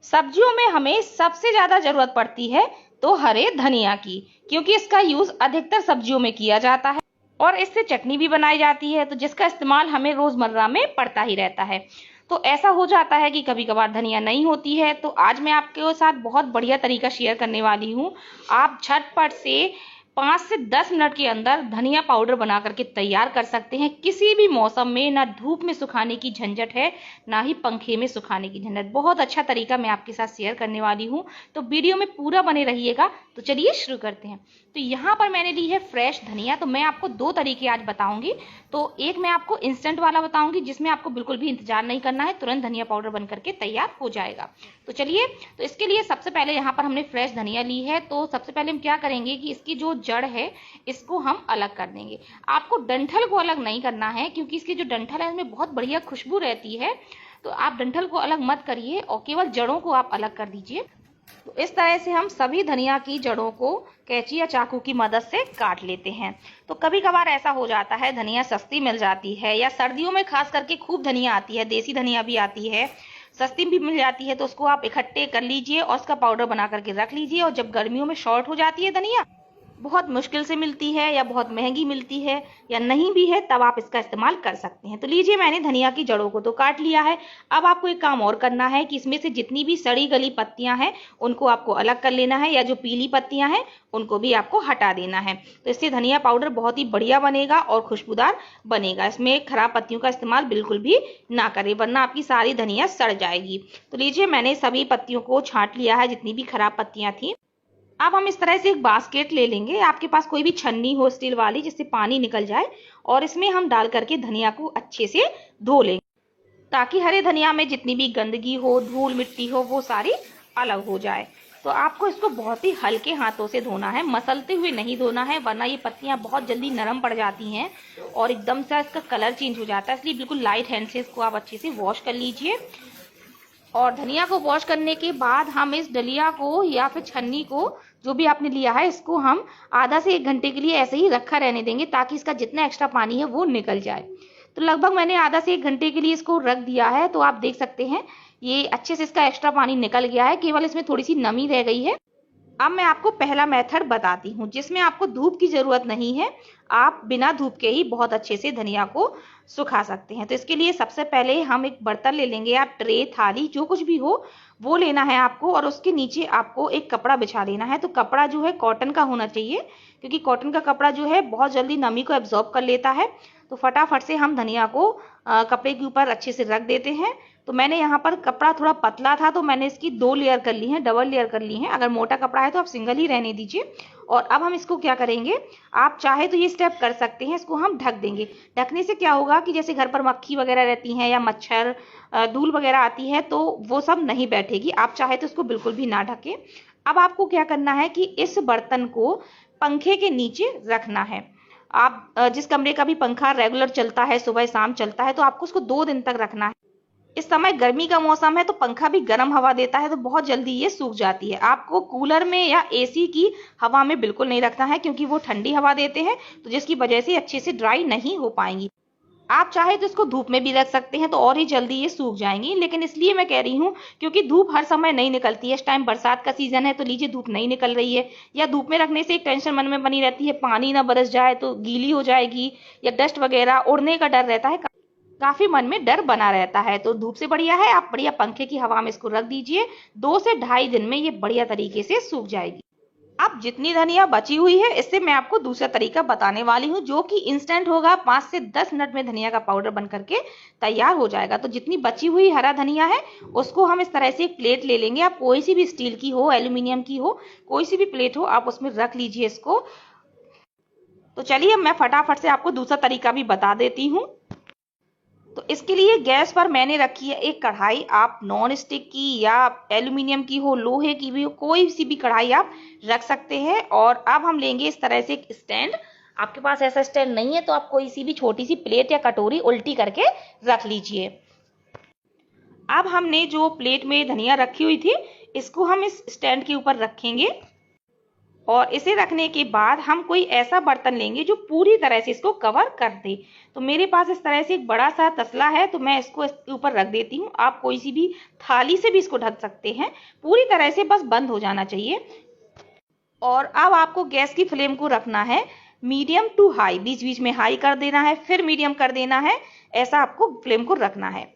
सब्जियों में हमें सबसे ज्यादा जरूरत पड़ती है तो हरे धनिया की, क्योंकि इसका यूज अधिकतर सब्जियों में किया जाता है और इससे चटनी भी बनाई जाती है, तो जिसका इस्तेमाल हमें रोजमर्रा में पड़ता ही रहता है। तो ऐसा हो जाता है कि कभी कभार धनिया नहीं होती है, तो आज मैं आपके साथ बहुत बढ़िया तरीका शेयर करने वाली हूँ। आप झटपट से 5 से 10 मिनट के अंदर धनिया पाउडर बना करके तैयार कर सकते हैं। किसी भी मौसम में ना धूप में सुखाने की झंझट है, ना ही पंखे में सुखाने की झंझट। बहुत अच्छा तरीका मैं आपके साथ शेयर करने वाली हूँ, तो वीडियो में पूरा बने रहिएगा। तो चलिए शुरू करते हैं। तो यहाँ पर मैंने ली है फ्रेश धनिया। तो मैं आपको दो तरीके आज बताऊंगी। तो एक मैं आपको इंस्टेंट वाला बताऊंगी, जिसमें आपको बिल्कुल भी इंतजार नहीं करना है, तुरंत धनिया पाउडर बन करके तैयार हो जाएगा। तो चलिए, तो इसके लिए सबसे पहले यहाँ पर हमने फ्रेश धनिया ली है। तो सबसे पहले हम क्या करेंगे कि इसकी जो जड़ है इसको हम अलग कर देंगे। आपको डंठल को अलग नहीं करना है, क्योंकि इसकी जो डंठल है उसमें बहुत बढ़िया खुशबू रहती है। तो आप डंठल को अलग मत करिए और केवल जड़ों को आप अलग कर दीजिए। तो इस तरह से हम सभी धनिया की जड़ों को कैंची या चाकू की मदद से काट लेते हैं। तो कभी कभार ऐसा हो जाता है धनिया सस्ती मिल जाती है, या सर्दियों में खास करके खूब धनिया आती है, देसी धनिया भी आती है, सस्ती भी मिल जाती है। तो उसको आप इकट्ठे कर लीजिए और उसका पाउडर बना करके रख लीजिए। और जब गर्मियों में शॉर्ट हो जाती है धनिया, बहुत मुश्किल से मिलती है या बहुत महंगी मिलती है या नहीं भी है, तब आप इसका इस्तेमाल कर सकते हैं। तो लीजिए, मैंने धनिया की जड़ों को तो काट लिया है। अब आपको एक काम और करना है कि इसमें से जितनी भी सड़ी गली पत्तियां हैं उनको आपको अलग कर लेना है, या जो पीली पत्तियां हैं उनको भी आपको हटा देना है। तो इससे धनिया पाउडर बहुत ही बढ़िया बनेगा और खुशबूदार बनेगा। इसमें खराब पत्तियों का इस्तेमाल बिल्कुल भी ना करें, वरना आपकी सारी धनिया सड़ जाएगी। तो लीजिए, मैंने सभी पत्तियों को छांट लिया है, जितनी भी खराब पत्तियां थी। अब हम इस तरह से एक बास्केट ले लेंगे। आपके पास कोई भी छन्नी हो स्टील वाली, जिससे पानी निकल जाए, और इसमें हम डाल करके धनिया को अच्छे से धो लेंगे, ताकि हरे धनिया में जितनी भी गंदगी हो, धूल मिट्टी हो, वो सारी अलग हो जाए। तो आपको इसको बहुत ही हल्के हाथों से धोना है, मसलते हुए नहीं धोना है, वरना ये पत्तियां बहुत जल्दी नरम पड़ जाती हैं और एकदम से इसका कलर चेंज हो जाता है। इसलिए बिल्कुल लाइट हैंड से इसको आप अच्छे से वॉश कर लीजिए। और धनिया को वॉश करने के बाद हम इस डलिया को या फिर छन्नी को, जो भी आपने लिया है, इसको हम आधा से 1 घंटे के लिए ऐसे ही रखा रहने देंगे, ताकि इसका जितना एक्स्ट्रा पानी है वो निकल जाए। तो लगभग मैंने आधा से 1 घंटे के लिए इसको रख दिया है। तो आप देख सकते हैं ये अच्छे से इसका एक्स्ट्रा पानी निकल गया है, केवल इसमें थोड़ी सी नमी रह गई है। अब मैं आपको पहला मेथड बताती हूँ, जिसमें आपको धूप की जरूरत नहीं है। आप बिना धूप के ही बहुत अच्छे से धनिया को सुखा सकते हैं। तो इसके लिए सबसे पहले हम एक बर्तन ले लेंगे, या ट्रे, थाली, जो कुछ भी हो वो लेना है आपको, और उसके नीचे आपको एक कपड़ा बिछा लेना है। तो कपड़ा जो है कॉटन का होना चाहिए, क्योंकि कॉटन का कपड़ा जो है बहुत जल्दी नमी को एब्जॉर्ब कर लेता है। तो फटाफट से हम धनिया को कपड़े के ऊपर अच्छे से रख देते हैं। तो मैंने यहाँ पर कपड़ा थोड़ा पतला था, तो मैंने इसकी 2 लेयर कर ली है, डबल लेयर कर ली है। अगर मोटा कपड़ा है तो आप सिंगल ही रहने दीजिए। और अब हम इसको क्या करेंगे, आप चाहे तो ये स्टेप कर सकते हैं, इसको हम ढक देंगे। ढकने से क्या होगा कि जैसे घर पर मक्खी वगैरह रहती हैं या मच्छर, धूल वगैरह आती है, तो वो सब नहीं बैठेगी। आप चाहे तो इसको बिल्कुल भी ना ढकें। अब आपको क्या करना है कि इस बर्तन को पंखे के नीचे रखना है। आप जिस कमरे का भी पंखा रेगुलर चलता है, सुबह शाम चलता है, तो आपको उसको 2 दिन तक रखना है। इस समय गर्मी का मौसम है, तो पंखा भी गर्म हवा देता है, तो बहुत जल्दी ये सूख जाती है। आपको कूलर में या एसी की हवा में बिल्कुल नहीं रखना है, क्योंकि वो ठंडी हवा देते हैं, तो जिसकी वजह से अच्छे से ड्राई नहीं हो पाएंगी। आप चाहे तो इसको धूप में भी रख सकते हैं, तो और ही जल्दी ये सूख जाएंगी। लेकिन इसलिए मैं कह रही हूँ, क्योंकि धूप हर समय नहीं निकलती है। इस टाइम बरसात का सीजन है, तो लीजिए धूप नहीं निकल रही है, या धूप में रखने से एक टेंशन मन में बनी रहती है, पानी ना बरस जाए तो गीली हो जाएगी, या डस्ट वगैरह उड़ने का डर रहता है। काफी मन में डर बना रहता है। तो धूप से बढ़िया है आप बढ़िया पंखे की हवा में इसको रख दीजिए। 2 से ढाई दिन में ये बढ़िया तरीके से सूख जाएगी। अब जितनी धनिया बची हुई है, इससे मैं आपको दूसरा तरीका बताने वाली हूँ, जो कि इंस्टेंट होगा। 5 से 10 मिनट में धनिया का पाउडर बन करके तैयार हो जाएगा। तो जितनी बची हुई हरा धनिया है, उसको हम इस तरह से एक प्लेट ले लेंगे। आप कोई सी भी स्टील की हो, एल्यूमिनियम की हो, कोई सी भी प्लेट हो, आप उसमें रख लीजिए इसको। तो चलिए, मैं फटाफट से आपको दूसरा तरीका भी बता देती हूँ। तो इसके लिए गैस पर मैंने रखी है एक कढ़ाई। आप नॉन स्टिक की या एल्यूमिनियम की हो, लोहे की भी हो, कोई सी भी कढ़ाई आप रख सकते हैं। और अब हम लेंगे इस तरह से एक स्टैंड। आपके पास ऐसा स्टैंड नहीं है, तो आप कोई सी भी छोटी सी प्लेट या कटोरी उल्टी करके रख लीजिए। अब हमने जो प्लेट में धनिया रखी हुई थी, इसको हम इस स्टैंड के ऊपर रखेंगे और इसे रखने के बाद हम कोई ऐसा बर्तन लेंगे जो पूरी तरह से इसको कवर कर दे। तो मेरे पास इस तरह से एक बड़ा सा तसला है, तो मैं इसको इसके ऊपर रख देती हूँ। आप कोई सी भी थाली से भी इसको ढक सकते हैं, पूरी तरह से बस बंद हो जाना चाहिए। और अब आपको गैस की फ्लेम को रखना है मीडियम टू हाई, बीच बीच में हाई कर देना है, फिर मीडियम कर देना है, ऐसा आपको फ्लेम को रखना है।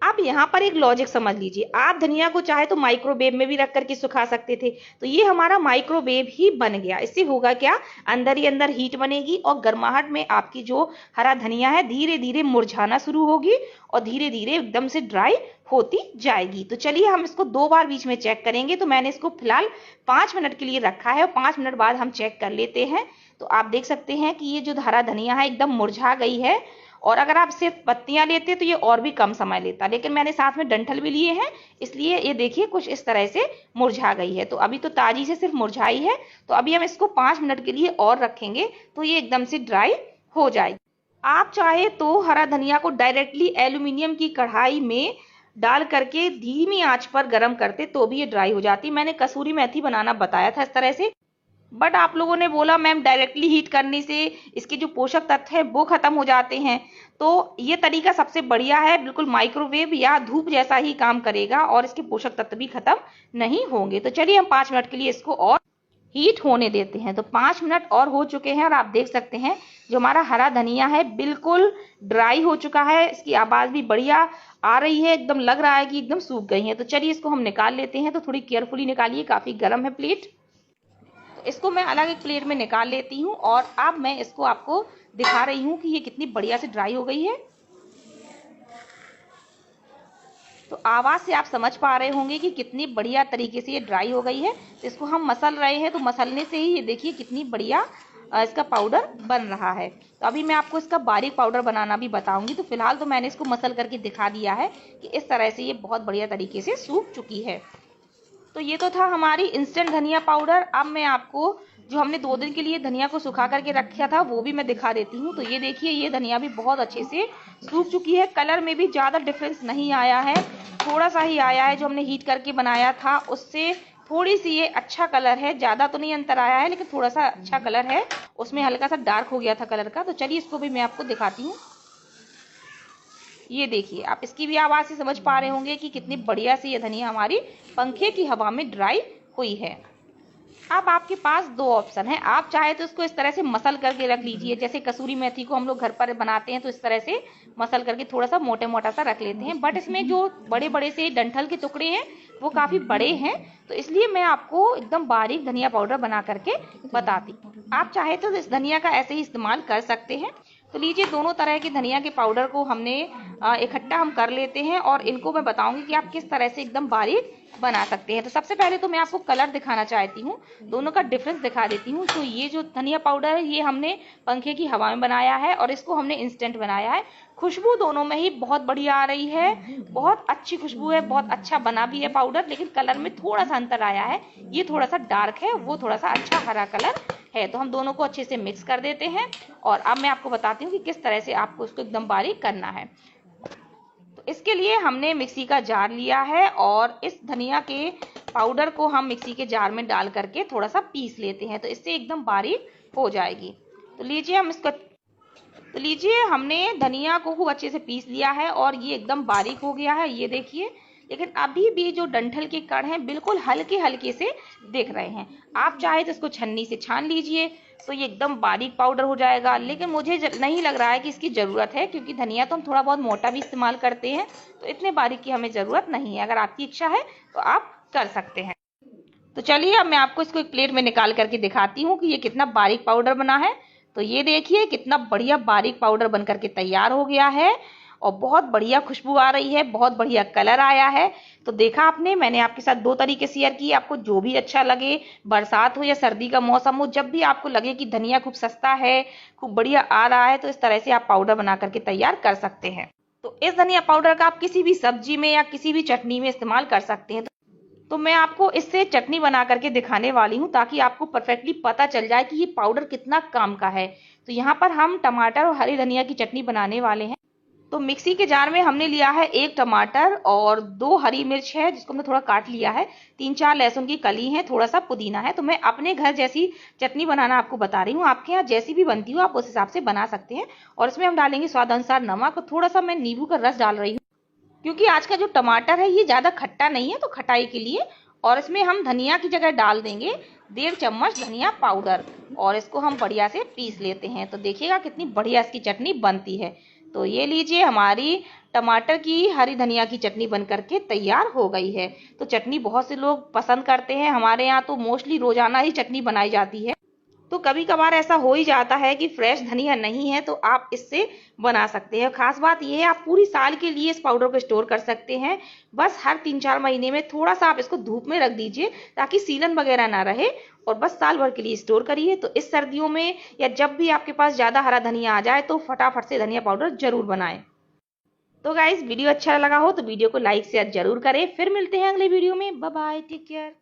अब यहाँ पर एक लॉजिक समझ लीजिए, आप धनिया को चाहे तो माइक्रोवेव में भी रख करके सुखा सकते थे, तो ये हमारा माइक्रोवेव ही बन गया। इससे होगा क्या, अंदर ही अंदर हीट बनेगी और गर्माहट में आपकी जो हरा धनिया है धीरे धीरे मुरझाना शुरू होगी और धीरे धीरे एकदम से ड्राई होती जाएगी। तो चलिए हम इसको 2 बार बीच में चेक करेंगे। तो मैंने इसको फिलहाल 5 मिनट के लिए रखा है और 5 मिनट बाद हम चेक कर लेते हैं। तो आप देख सकते हैं कि ये जो हरा धनिया है एकदम मुरझा गई है, और अगर आप सिर्फ पत्तियां लेते तो ये और भी कम समय लेता, लेकिन मैंने साथ में डंठल भी लिए हैं, इसलिए ये देखिए कुछ इस तरह से मुरझा गई है। तो अभी तो ताजी से सिर्फ मुरझाई है, तो अभी हम इसको 5 मिनट के लिए और रखेंगे तो ये एकदम से ड्राई हो जाएगी। आप चाहे तो हरा धनिया को डायरेक्टली एल्यूमिनियम की कढ़ाई में डाल करके धीमी आंच पर गर्म करते तो भी ये ड्राई हो जाती। मैंने कसूरी मेथी बनाना बताया था इस तरह से, बट आप लोगों ने बोला मैम डायरेक्टली हीट करने से इसके जो पोषक तत्व है वो खत्म हो जाते हैं। तो ये तरीका सबसे बढ़िया है, बिल्कुल माइक्रोवेव या धूप जैसा ही काम करेगा और इसके पोषक तत्व भी खत्म नहीं होंगे। तो चलिए हम 5 मिनट के लिए इसको और हीट होने देते हैं। तो 5 मिनट और हो चुके हैं और आप देख सकते हैं जो हमारा हरा धनिया है बिल्कुल ड्राई हो चुका है, इसकी आवाज भी बढ़िया आ रही है, एकदम लग रहा है कि एकदम सूख गई है। तो चलिए इसको हम निकाल लेते हैं। तो थोड़ी केयरफुली निकालिए, काफी गर्म है प्लेट। इसको मैं अलग एक प्लेट में निकाल लेती हूँ और अब मैं इसको आपको दिखा रही हूँ कि ये कितनी बढ़िया से ड्राई हो गई है। तो आवाज से आप समझ पा रहे होंगे कि कितनी बढ़िया तरीके से ये ड्राई हो गई है। तो इसको हम मसल रहे हैं, तो मसलने से ही ये देखिए कितनी बढ़िया इसका पाउडर बन रहा है। तो अभी मैं आपको इसका बारीक पाउडर बनाना भी बताऊंगी। तो फिलहाल तो मैंने इसको मसल करके दिखा दिया है कि इस तरह से ये बहुत बढ़िया तरीके से सूख चुकी है। तो ये तो था हमारी इंस्टेंट धनिया पाउडर। अब मैं आपको जो हमने 2 दिन के लिए धनिया को सुखा करके रखा था वो भी मैं दिखा देती हूँ। तो ये देखिए ये धनिया भी बहुत अच्छे से सूख चुकी है, कलर में भी ज़्यादा डिफरेंस नहीं आया है, थोड़ा सा ही आया है। जो हमने हीट करके बनाया था उससे थोड़ी सी ये अच्छा कलर है, ज़्यादा तो नहीं अंतर आया है लेकिन थोड़ा सा अच्छा कलर है, उसमें हल्का सा डार्क हो गया था कलर का। तो चलिए इसको भी मैं आपको दिखाती हूँ। ये देखिए आप इसकी भी आवाज से समझ पा रहे होंगे कि कितनी बढ़िया से ये धनिया हमारी पंखे की हवा में ड्राई हुई है। अब आपके पास 2 ऑप्शन है, आप चाहे तो इसको इस तरह से मसल करके रख लीजिए, जैसे कसूरी मेथी को हम लोग घर पर बनाते हैं तो इस तरह से मसल करके थोड़ा सा मोटे मोटा सा रख लेते हैं। बट इसमें जो बड़े बड़े से डंठल के टुकड़े हैं वो काफी बड़े हैं, तो इसलिए मैं आपको एकदम बारीक धनिया पाउडर बना करके बताती हूँ। आप चाहे तो इस धनिया का ऐसे ही इस्तेमाल कर सकते हैं। तो लीजिए दोनों तरह के धनिया के पाउडर को हमने इकट्ठा हम कर लेते हैं और इनको मैं बताऊंगी कि आप किस तरह से एकदम बारीक बना सकते हैं। तो सबसे पहले तो मैं आपको कलर दिखाना चाहती हूँ, दोनों का डिफरेंस दिखा देती हूँ। तो ये जो धनिया पाउडर है ये हमने पंखे की हवा में बनाया है और इसको हमने इंस्टेंट बनाया है। खुशबू दोनों में ही बहुत बढ़िया आ रही है, बहुत अच्छी खुशबू है, बहुत अच्छा बना भी है पाउडर, लेकिन कलर में थोड़ा सा अंतर आया है, ये थोड़ा सा डार्क है, वो थोड़ा सा अच्छा हरा कलर है। तो हम दोनों को अच्छे से मिक्स कर देते हैं और अब मैं आपको बताती हूँ कि किस तरह से आपको इसको एकदम बारीक करना है। तो इसके लिए हमने मिक्सी का जार लिया है और इस धनिया के पाउडर को हम मिक्सी के जार में डाल करके थोड़ा सा पीस लेते हैं, तो इससे एकदम बारीक हो जाएगी। तो लीजिए हमने धनिया को खूब अच्छे से पीस लिया है और ये एकदम बारीक हो गया है, ये देखिए। लेकिन अभी भी जो डंठल के कण हैं बिल्कुल हल्के हल्के से दिख रहे हैं। आप चाहे तो इसको छन्नी से छान लीजिए तो ये एकदम बारीक पाउडर हो जाएगा, लेकिन मुझे नहीं लग रहा है कि इसकी ज़रूरत है, क्योंकि धनिया तो हम थोड़ा बहुत मोटा भी इस्तेमाल करते हैं, तो इतने बारीक की हमें ज़रूरत नहीं है। अगर आपकी इच्छा है तो आप कर सकते हैं। तो चलिए अब मैं आपको इसको एक प्लेट में निकाल करके दिखाती हूँ कि ये कितना बारीक पाउडर बना है। तो ये देखिए कितना बढ़िया बारीक पाउडर बन करके तैयार हो गया है और बहुत बढ़िया खुशबू आ रही है, बहुत बढ़िया कलर आया है। तो देखा आपने, मैंने आपके साथ 2 तरीके शेयर किए, आपको जो भी अच्छा लगे, बरसात हो या सर्दी का मौसम हो, जब भी आपको लगे कि धनिया खूब सस्ता है, खूब बढ़िया आ रहा है, तो इस तरह से आप पाउडर बना करके तैयार कर सकते हैं। तो इस धनिया पाउडर का आप किसी भी सब्जी में या किसी भी चटनी में इस्तेमाल कर सकते हैं। तो मैं आपको इससे चटनी बना करके दिखाने वाली हूँ ताकि आपको परफेक्टली पता चल जाए कि ये पाउडर कितना काम का है। तो यहाँ पर हम टमाटर और हरी धनिया की चटनी बनाने वाले हैं। तो मिक्सी के जार में हमने लिया है 1 टमाटर और 2 हरी मिर्च है जिसको हमने थोड़ा काट लिया है, 3-4 लहसुन की कली है, थोड़ा सा पुदीना है। तो मैं अपने घर जैसी चटनी बनाना आपको बता रही हूँ, आपके यहाँ जैसी भी बनती हो आप उस हिसाब से बना सकते हैं। और इसमें हम डालेंगे स्वाद अनुसार नमक और थोड़ा सा मैं नींबू का रस डाल रही हूँ, क्योंकि आज का जो टमाटर है ये ज्यादा खट्टा नहीं है, तो खटाई के लिए। और इसमें हम धनिया की जगह डाल देंगे 1.5 चम्मच धनिया पाउडर और इसको हम बढ़िया से पीस लेते हैं। तो देखिएगा कितनी बढ़िया इसकी चटनी बनती है। तो ये लीजिए, हमारी टमाटर की हरी धनिया की चटनी बन करके तैयार हो गई है। तो चटनी बहुत से लोग पसंद करते हैं, हमारे यहाँ तो मोस्टली रोजाना ही चटनी बनाई जाती है। तो कभी कभार ऐसा हो ही जाता है कि फ्रेश धनिया नहीं है, तो आप इससे बना सकते हैं। खास बात यह है आप पूरी साल के लिए इस पाउडर को स्टोर कर सकते हैं। बस हर 3-4 महीने में थोड़ा सा आप इसको धूप में रख दीजिए ताकि सीलन वगैरह ना रहे, और बस साल भर के लिए स्टोर करिए। तो इस सर्दियों में या जब भी आपके पास ज्यादा हरा धनिया आ जाए तो फटाफट से धनिया पाउडर जरूर बनाएं। तो गाइस, वीडियो अच्छा लगा हो तो वीडियो को लाइक शेयर जरूर करें। फिर मिलते हैं अगले वीडियो में। Bye bye, take care.